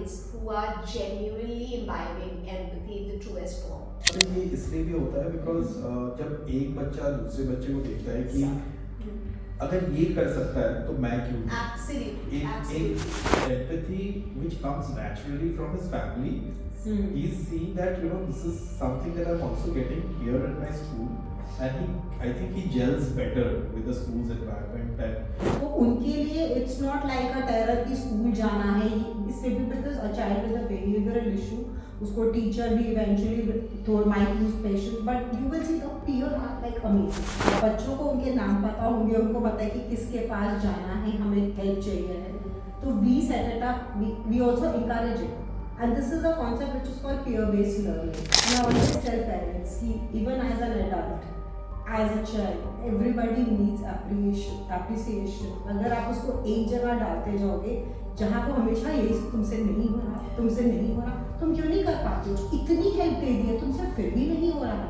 kids who are genuinely imbibing empathy in the truest form. अरे ये इसलिए भी होता है बिकॉज जब एक बच्चा दूसरे बच्चे को देखता है कि अगर ये कर सकता है तो मैं क्यों नहीं? Absolutely, एक absolutely. empathy which comes naturally from his family. He's seeing that this is something that I'm also getting here at my school, and I think he gels better with the school's environment. And तो उनके लिए it's not like a terror कि school जाना है, इससे भी because a child with a behavioural issue उसको teacher भी इवेंचुअली तो might lose patience, but you will see the peer are like amazing. बच्चों को उनके नाम पता होंगे, उनको पता है कि किसके पास जाना है, हमें हेल्प चाहिए है, तो we set it up, we also encourage it. And this is a concept which is called peer-based learning. And I always tell parents, even as an adult, as a child, everybody needs appreciation. अगर आप उसको एक जगह डालते जाओगे जहाँ को हमेशा यही तुमसे नहीं हो रहा, तुमसे नहीं हो रहा, तुम क्यों नहीं कर पाते हो? इतनी हेल्प दे दी है तुमसे फिर भी नहीं हो रहा,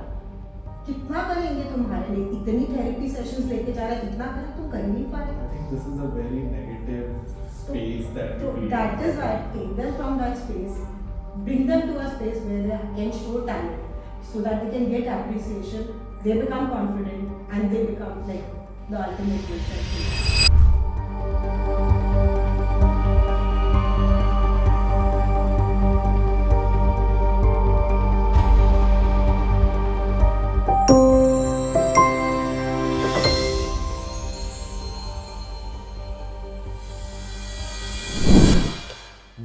कितना करेंगे तुम्हारे लिए? इतनी थेरेपी सेशंस लेके जा रहे हैं, इतना करें, तुम कर नहीं पा रहे। I think this is a very negative space that So we that is why take them from that space, bring them to a space where they can show talent, so that they can get appreciation, they become confident, and they become like the ultimate person.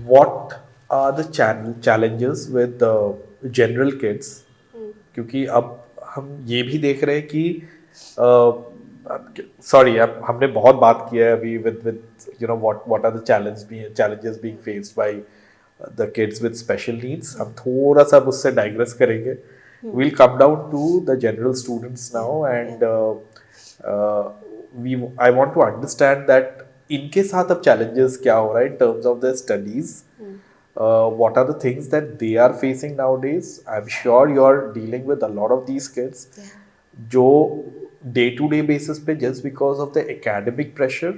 what are the challenges with the general kids, क्योंकि अब हम ये भी देख रहे हैं कि sorry हमने बहुत बात किया है अभी with what are the challenges being faced by the kids with special needs. हम थोड़ा सा अब उससे digress करेंगे. We'll come down to the general students now, and I want to understand that इनके साथ अब challenges क्या हो रहा है in terms of their studies. What are the things that they are facing nowadays? I'm sure you're dealing with a lot of these kids जो day to day basis पे just because of the academic pressure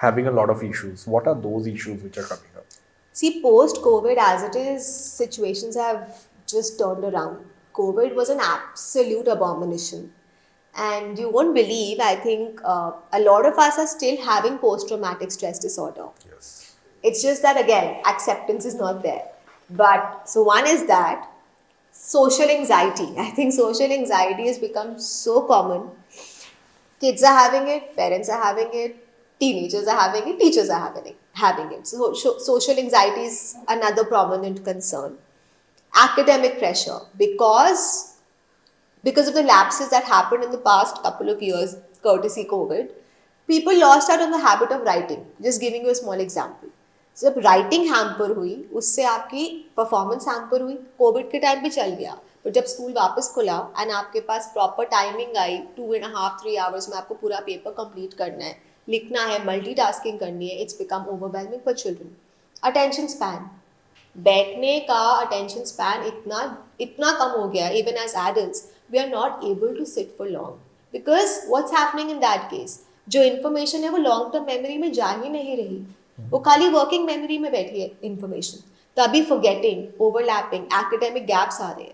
having a lot of issues. What are those issues which are coming up? See, post-COVID as it is, situations have just turned around. COVID was an absolute abomination. And you won't believe, I think a lot of us are still having post-traumatic stress disorder. Yes. It's just that, again, acceptance is not there. But, so one is that, social anxiety. I think social anxiety has become so common. Kids are having it, parents are having it, teenagers are having it, teachers are having it. So, social anxiety is another prominent concern. Academic pressure, because of the lapses that happened in the past couple of years, courtesy COVID, people lost out on the habit of writing. Just giving you a small example. जब writing hamper हुई उससे आपकी performance hamper हुई, Covid के time पे चल गया, पर जब स्कूल वापस खुला एंड आपके पास प्रॉपर टाइमिंग आई 2.5-3 आवर्स में आपको पूरा पेपर कंप्लीट करना है, लिखना है, मल्टीटास्किंग करनी है, it's become overwhelming for children. Attention span, बैठने का अटेंशन स्पैन इतना कम हो गया. Even as adults we are not able to sit for long, because what's happening in that case, जो इन्फॉर्मेशन है वो लॉन्ग टर्म मेमोरी में जा ही नहीं रही, वो खाली वर्किंग मेमोरी में बैठी है इन्फॉर्मेशन. तभी फॉरगेटिंग, ओवरलैपिंग, एकेडमिक गैप्स आ रहे हैं.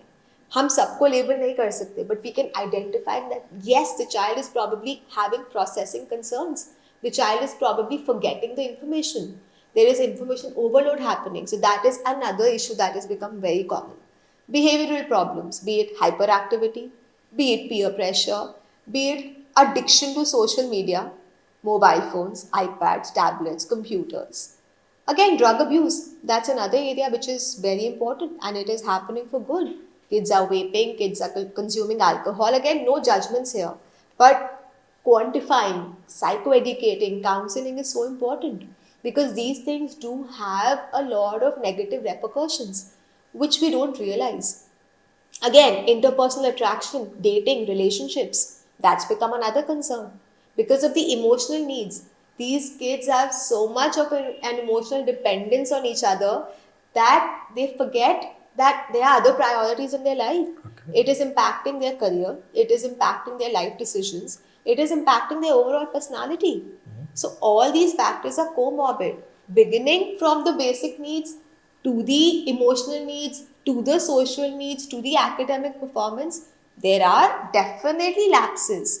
हम सबको लेबल नहीं कर सकते, but we can identify that yes the child is probably having processing concerns, the child is probably forgetting the information, there is information overload happening. So that is another issue that has become very common. Behavioral problems, be it hyperactivity, be it peer pressure, be it addiction to social media, mobile phones, iPads, tablets, computers. Again, drug abuse, that's another area which is very important, and it is happening for good. Kids are vaping, kids are consuming alcohol. Again, no judgments here, but quantifying, psychoeducating, counseling is so important, because these things do have a lot of negative repercussions which we don't realize. Again, interpersonal attraction, dating, relationships, that's become another concern because of the emotional needs. These kids have so much of an emotional dependence on each other that they forget that there are other priorities in their life. Okay. It is impacting their career, it is impacting their life decisions, it is impacting their overall personality. So all these factors are comorbid, beginning from the basic needs to the emotional needs, to the social needs, to the academic performance, there are definitely lapses.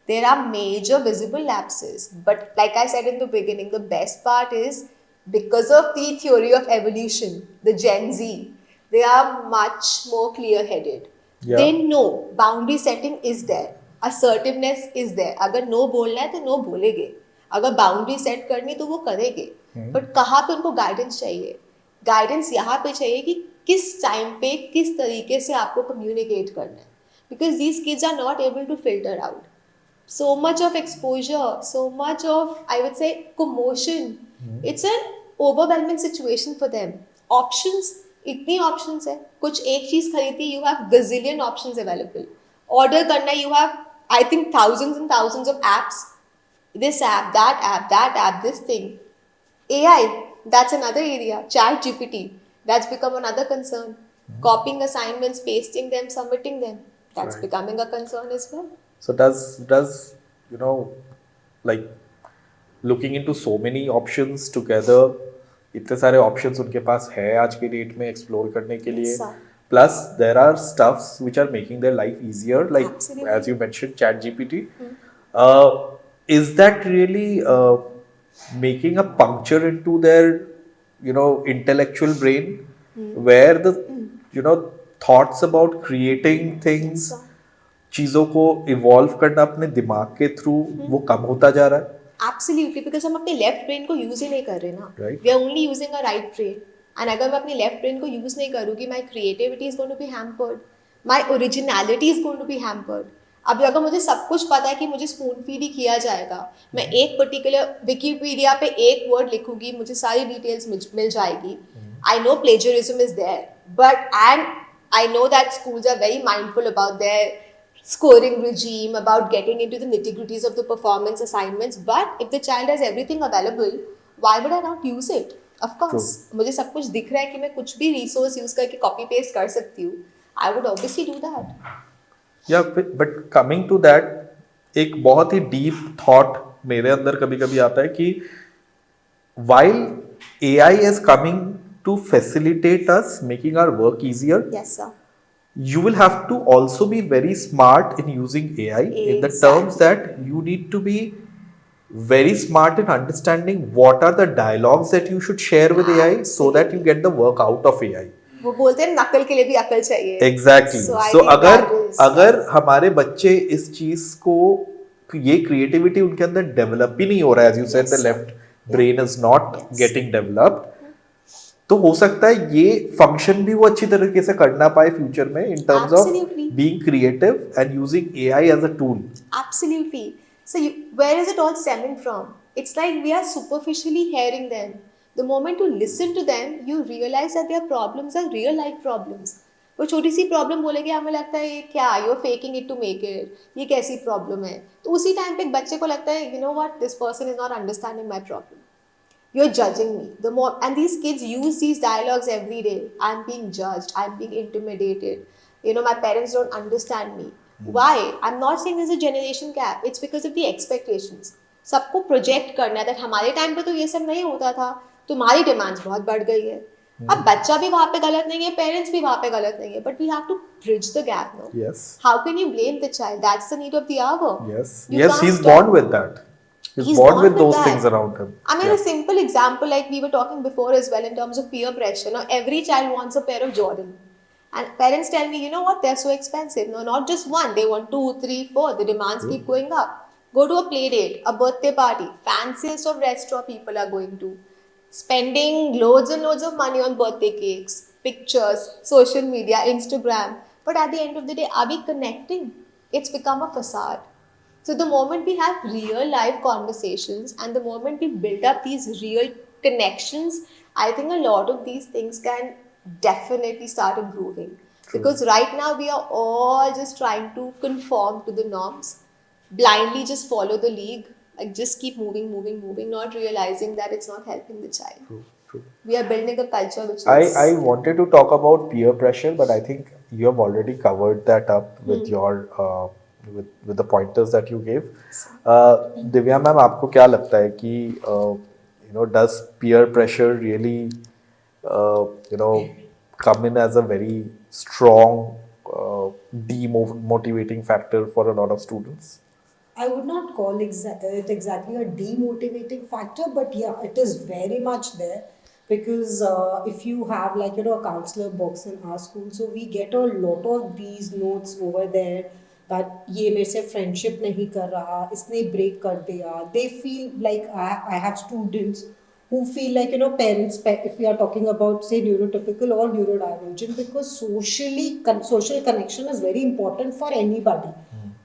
There are major visible lapses. But like I said in the beginning, the best part is because of the theory of evolution, the Gen Z, they are much more clear headed. Yeah. They know boundary setting is there, assertiveness is there. अगर no बोलना है तो no बोलेंगे, अगर boundary set करनी तो वो करेंगे. बट कहाँ पे उनको गाइडेंस चाहिए? गाइडेंस यहाँ पे चाहिए कि किस टाइम पे किस तरीके से आपको कम्युनिकेट करना है. Because these kids are not able to filter out. So much of exposure, so much of, I would say, commotion. It's an overwhelming situation for them. Options, इतनी options है. कुछ एक चीज खरीदी, you have gazillion options available. Order करना, you have, I think, thousands and thousands of apps. This app, that app, this thing. AI, that's another area. Chat GPT, that's become another concern. Copying assignments, pasting them, submitting them, that's Right. becoming a concern as well. So does you know, like looking into so many options together, इतने सारे options उनके पास है आज के date में explore करने के लिए. Yes, sir. Plus there are stuffs which are making their life easier, like Absolutely. as you mentioned, ChatGPT. Is that really making a puncture into their, you know, intellectual brain, where the you know, thoughts about creating things, Yes, sir. चीजों को evolve करना अपने दिमाग के through वो कम होता जा रहा है. Absolutely, because हम अपने लेफ्ट ब्रेन को यूज ही नहीं कर रहे ना. Right. We are only using our right brain. And अगर मैं अपने लेफ्ट ब्रेन को यूज नहीं करूँगी, my creativity is going to be hampered. My originality is going to be hampered. अब अगर मुझे सब कुछ पता है कि मुझे स्पून फीड ही किया जाएगा, मैं एक पर्टिकुलर विकिपीडिया पे एक वर्ड लिखूंगी, मुझे सारी डिटेल्स मिल जाएगी. I know plagiarism is there, and I know that schools are very mindful about their scoring regime, about getting into the nitty-gritties of the performance assignments. But if the child has everything available, why would I not use it? Of course, मुझे सब कुछ दिख रहा है कि मैं कुछ भी resource use करके copy paste कर सकती हूँ. I would obviously do that. या बट कमिंग टू दैट, एक बहुत ही डीप थॉट मेरे अंदर कभी कभी आता है कि while AI is coming to facilitate us, making our work easier, Yes, sir. you will have to also be very smart in using AI in the terms that you need to be very smart in understanding what are the dialogues that you should share with AI so that you get the work out of AI. वो बोलते हैं नकल के लिए भी अकल चाहिए. Exactly. So I So think अगर that is- अगर हमारे बच्चे इस चीज को, ये क्रिएटिविटी उनके अंदर डेवलप ही नहीं हो रहा है, as you said, Yes, the sir. left brain is not Yes. getting developed, तो हो सकता है ये फंक्शन भी वो अच्छी तरीके से करना पाए फ्यूचर में in terms Absolutely. of being creative and using AI as a tool. Absolutely. So where is it all stemming from? It's like we are superficially hearing them. The moment you listen to them, you realize that their problems are real life problems. वो छोटी सी problem बोलेंगे, हमें लगता है ये क्या, you are faking it to make it, ये कैसी प्रॉब्लम है. तो उसी टाइम पे एक बच्चे को लगता है, you know what, this person is not understanding my problem. You're judging me. The more, and these kids use these dialogues every day. I'm being judged. I'm being intimidated. You know, my parents don't understand me. Why? I'm not saying there's a generation gap. It's because of the expectations. सबको project करना है that हमारे time पे तो ये सब नहीं होता था, तुम्हारी डिमांड्स बहुत बढ़ गई है. अब बच्चा भी वहाँ पे गलत नहीं है, पेरेंट्स भी वहाँ पे गलत नहीं है, but we have to bridge the gap now. Yes. How can you blame the child? That's the need of the hour. Yes. You Yes, can't he's stop. born with that. He's born with those that. things around him. I mean, Yeah. a simple example, like we were talking before as well, in terms of peer pressure. Now, every child wants a pair of Jordan. And parents tell me, you know what, they're so expensive. No, not just one. They want 2, 3, 4. The demands keep going up. Go to a play date, a birthday party. Fanciest of restaurant people are going to. Spending loads and loads of money on birthday cakes, pictures, social media, Instagram. But at the end of the day, are we connecting? It's become a facade. So the moment we have real life conversations and the moment we build up these real connections, I think a lot of these things can definitely start improving. Because right now we are all just trying to conform to the norms, blindly just follow the league, like just keep moving, not realizing that it's not helping the child. True. We are building a culture which is... I wanted to talk about peer pressure, but I think you have already covered that up with your with the pointers that you gave. Divya ma'am, आपको क्या लगता है कि you know, does peer pressure really come in as a very strong demotivating factor for a lot of students? I would not call it exactly a demotivating factor, but yeah, it is very much there because if you have like a counselor box in our school, so we get a lot of these notes over there that ये मेरे से friendship नहीं कर रहा, इसने break कर दिया. They feel like I have students who feel like parents, if we are talking about say neurotypical or neurodivergent, because social connection is very important for anybody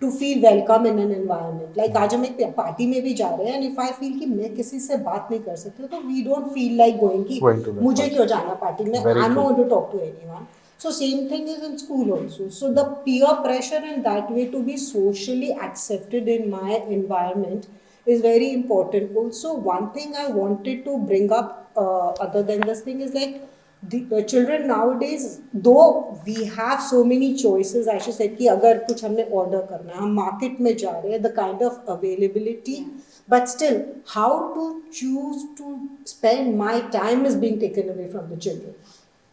to feel welcome in an environment. Like आज हम एक party में भी जा रहे हैं and if I feel कि मैं किसी से बात नहीं कर सकती तो we don't feel like going कि Going to that मुझे party. क्यों जाना पार्टी में, Very I'm not true. going to talk to anyone. So same thing is in school also. So the peer pressure in that way to be socially accepted in my environment is very important. Also, one thing I wanted to bring up other than this thing is like the children nowadays, though we have so many choices, I should say कि अगर कुछ हमने order करना है, हम market में जा रहे हैं, the kind of availability, but still, how to choose to spend my time is being taken away from the children.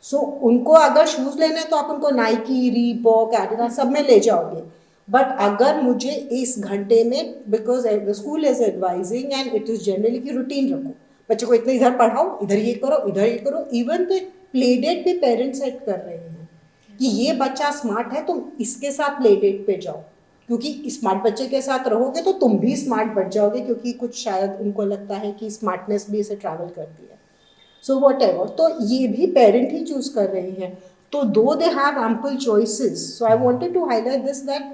So उनको अगर शूज लेने हैं तो आप उनको नाइकी, रीबॉक, एडिडास सब में ले जाओगे. बट अगर मुझे इस घंटे में, because the school is advising and it is generally कि रूटीन रखो, बच्चे को इतने इधर पढ़ाओ, इधर ये करो, इधर ये करो. इवन द प्ले डेट भी पेरेंट्स सेट कर रहे हैं कि ये बच्चा स्मार्ट है तुम इसके साथ प्ले डेट पे जाओ, क्योंकि स्मार्ट बच्चे के साथ रहोगे तो तुम भी स्मार्ट बच जाओगे, क्योंकि कुछ शायद उनको लगता है कि स्मार्टनेस भी इसे ट्रैवल करती है. सो वॉट एवर, तो ये भी पेरेंट ही चूज कर रहे हैं. तो though they have ample choices. So I wanted to highlight this that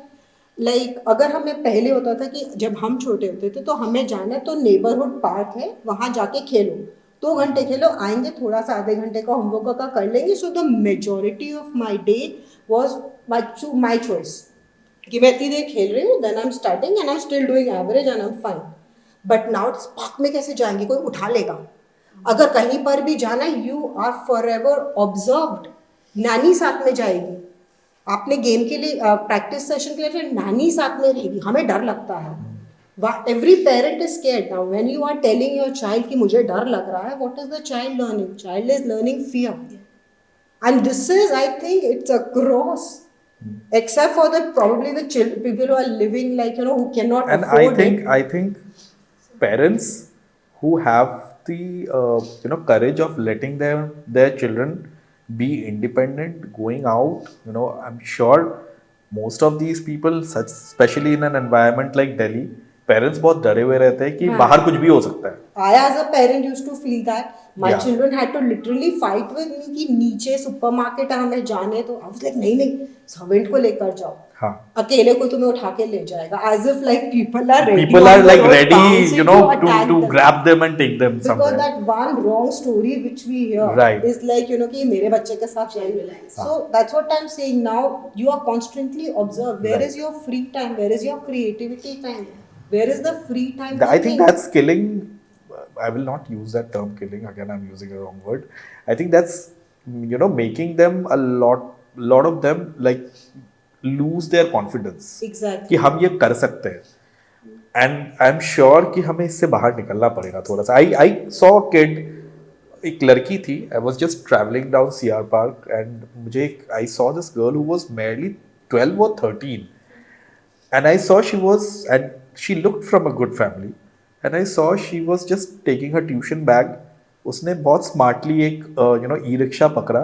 like अगर हमें पहले होता था कि जब हम छोटे होते थे तो हमें जाना है तो नेबरहुड पार्क है वहाँ जाके खेलो, 2 घंटे खेलो, आएंगे थोड़ा सा आधे घंटे का होमवर्क का कर लेंगे. So the majority of my day was my choice कि मैं इतनी देर खेल रही हूँ, then I am starting and I am still doing average and I am fine. But now park में कैसे जाएंगे, कोई उठा लेगा. अगर कहीं पर भी जाना, you are forever observed. नानी साथ में जाएगी, आपने गेम के लिए प्रैक्टिस सेशन के लिए फिर नानी साथ में रहेगी, हमें डर लगता है. Every parent is scared now when you are telling your child कि मुझे डर लग रहा है. What is the child learning? Child is learning fear. And this is, I think it's across, except for the probably the people who are living like who cannot And afford I think parents who have the courage of letting their children be independent, going out, I'm sure most of these people, such especially in an environment like Delhi, parents बहुत डरे हुए रहते हैं कि बाहर कुछ भी हो सकता है. I as a parent used to feel that my Yeah. children had to literally fight with me कि नीचे सुपरमार्केट हमें जाने, तो I was like नहीं सर्वेंट को लेकर जाओ, हाँ. अकेले को तुम्हें उठा के ले जाएगा, as if like people are ready People are on the like road ready, bouncing attack to them. grab them and take them Because somewhere. that one wrong story which we hear Right. is like कि मेरे बच्चे के साथ Generalized. So that's what I'm saying. Now you are constantly observed. Where Right. is your free time? Where is your creativity time? Where is the free time? I think that's killing. I will not use that term killing again. I'm using a wrong word. I think that's making them a lot of them like lose their confidence exactly. कि हम ये कर सकते हैं. And I'm sure कि हमें इससे बाहर निकलना पड़ेगा थोड़ा सा. I saw a kid, एक लड़की थी. I was just traveling down CR Park and I saw this girl who was barely 12 or 13. And I saw she looked from a good family. And I saw she was just taking her tuition bag. उसने बहुत smartly एक e-rickshaw पकड़ा.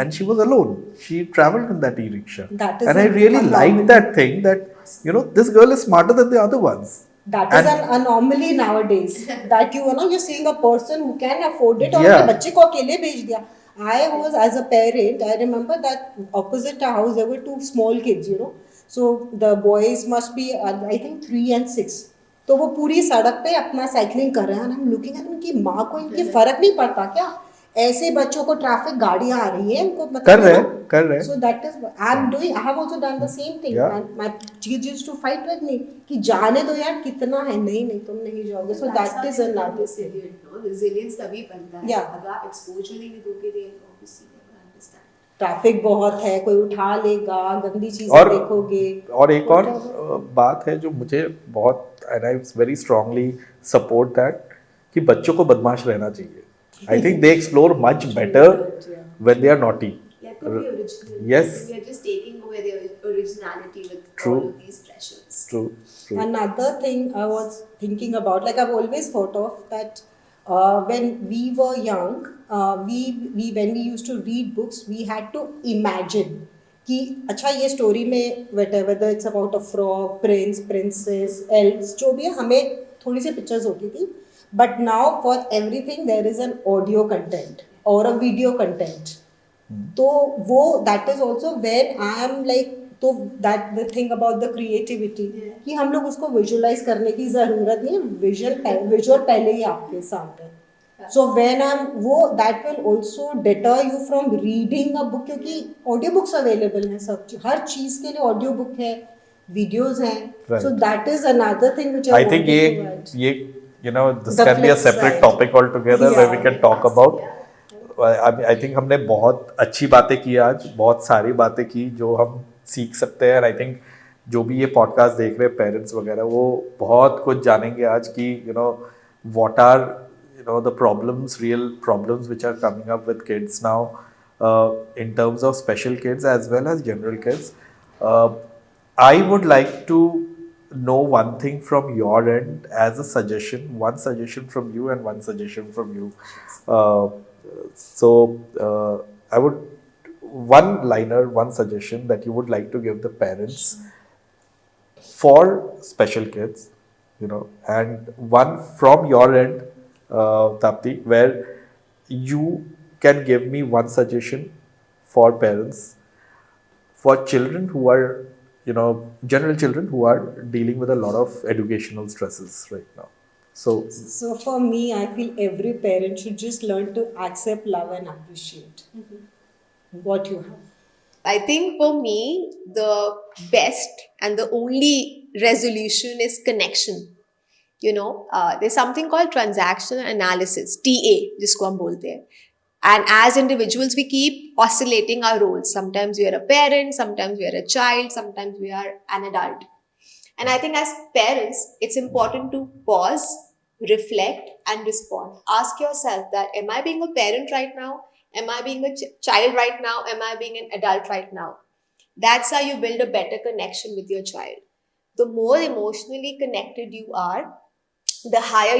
And she was alone. She traveled in that e-rickshaw. That is And I an really liked anomaly. that thing that this girl is smarter than the other ones. That is And- an anomaly nowadays. That you're seeing a person who can afford it और Yeah. अपने बच्चे को अकेले भेज दिया. I was as a parent, I remember that opposite our house there were 2 small kids, So the boys must be I think 3 and 6. तो वो पूरी सड़क पे अपना साइकिलिंग कर रहे हैं. हम लुकिंग एट इनकी माँ को इनके फर्क नहीं पड़ता क्या? ऐसे बच्चों को ट्रैफिक गाड़ियाँ आ रही हैं, उनको कर रहे हैं. So that is I have also done the same thing. Yeah. And my kids used to fight with me कि जाने दो यार, कितना है, नहीं तुम नहीं जाओगे. So that is another thing. Resilience तभी बनता है. Yeah. अगर आप exposure नहीं दोगे then obviously they will understand. Traffic बहुत है, कोई उठा लेगा, गंदी चीजें देखोगे. और एक और बात है जो मुझे बहुत and I very strongly support that कि बच्चों को बदमाश रहना चाहिए. I think they explore much better Yeah. when they are naughty. Let them be original. Yes. We are just taking away their originality with True. all of these pressures. True. True. Another thing I was thinking about, like I've always thought of that when we were young, we when we used to read books, we had to imagine कि अच्छा ये story में whether it's about a frog, prince, princess, elves, जो भी है हमें थोड़ी सी pictures होती थी. But now for everything there is an audio content or a video content. तो वो that is also when I am like तो that the thing about the creativity कि हम लोग उसको visualize करने की ज़रूरत नहीं है, visual पहले ही आपके सामने. So when I'm वो that will also deter you from reading a book क्योंकि audio books available हैं सब हर चीज़ के लिए audio book है, videos हैं. Right. So that is another thing which I I think wanted to add. ये you know this The can be a flip separate side. topic altogether where we Yeah. can talk about. I think हमने बहुत अच्छी बातें की आज, बहुत सारी बातें की जो हम सीख सकते हैं. I think जो भी ये पॉडकास्ट देख रहे हैं पेरेंट्स वगैरह वो बहुत कुछ जानेंगे आज कि what are the real problems which are coming up with kids now in terms of special kids as well as general kids. I would like to know one thing from your end as a suggestion, one suggestion from you and one suggestion from you. I would one suggestion that you would like to give the parents for special kids, and one from your end, Tapti, where you can give me one suggestion for parents for children who are general children who are dealing with a lot of educational stresses right now. So for me, I feel every parent should just learn to accept, love, and appreciate what you have. I think for me, the best and the only resolution is connection. There's something called transactional analysis, TA, जिसको हम बोलते हैं. And as individuals, we keep oscillating our roles. Sometimes we are a parent, sometimes we are a child, sometimes we are an adult. And I think as parents, it's important to pause, reflect, and respond. Ask yourself that, am I being a parent right now? Am I being a child right now? Am I being an adult right now? That's how you build a better connection with your child. The more emotionally connected you are, the higher